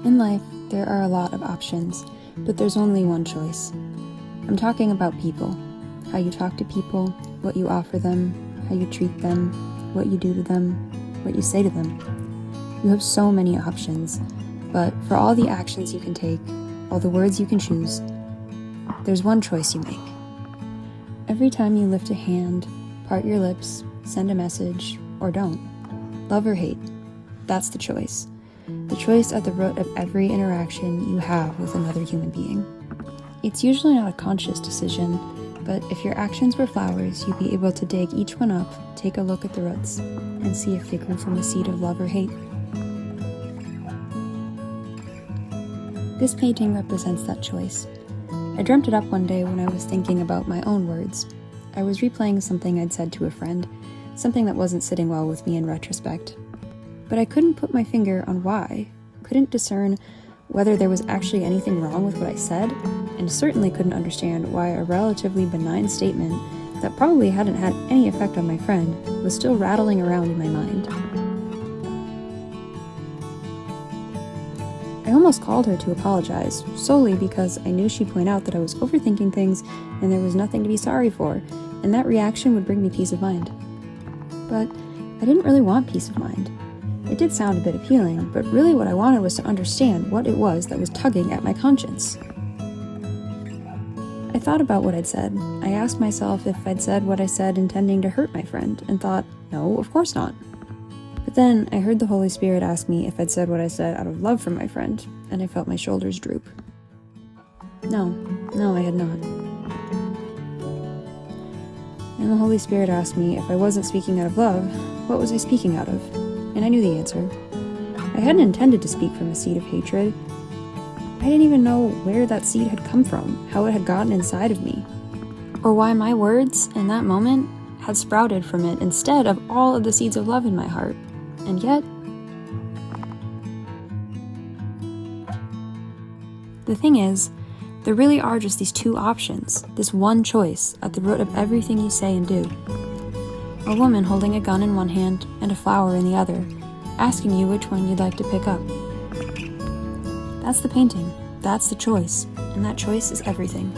In life, there are a lot of options, but there's only one choice. I'm talking about people. How you talk to people, what you offer them, how you treat them, what you do to them, what you say to them. You have so many options, but for all the actions you can take, all the words you can choose, there's one choice you make. Every time you lift a hand, part your lips, send a message, or don't. Love or hate, that's the choice. The choice at the root of every interaction you have with another human being. It's usually not a conscious decision, but if your actions were flowers, you'd be able to dig each one up, take a look at the roots, and see if they grew from a seed of love or hate. This painting represents that choice. I dreamt it up one day when I was thinking about my own words. I was replaying something I'd said to a friend, something that wasn't sitting well with me in retrospect. But I couldn't put my finger on why, couldn't discern whether there was actually anything wrong with what I said, and certainly couldn't understand why a relatively benign statement that probably hadn't had any effect on my friend was still rattling around in my mind. I almost called her to apologize, solely because I knew she'd point out that I was overthinking things and there was nothing to be sorry for, and that reaction would bring me peace of mind. But I didn't really want peace of mind. It did sound a bit appealing, but really what I wanted was to understand what it was that was tugging at my conscience. I thought about what I'd said. I asked myself if I'd said what I said intending to hurt my friend, and thought, no, of course not. But then I heard the Holy Spirit ask me if I'd said what I said out of love for my friend, and I felt my shoulders droop. No, I had not. And the Holy Spirit asked me if I wasn't speaking out of love, what was I speaking out of? And I knew the answer. I hadn't intended to speak from a seed of hatred. I didn't even know where that seed had come from, how it had gotten inside of me, or why my words, in that moment, had sprouted from it instead of all of the seeds of love in my heart. And yet, the thing is, there really are just these two options, this one choice at the root of everything you say and do. A woman holding a gun in one hand and a flower in the other, asking you which one you'd like to pick up. That's the painting, that's the choice, and that choice is everything.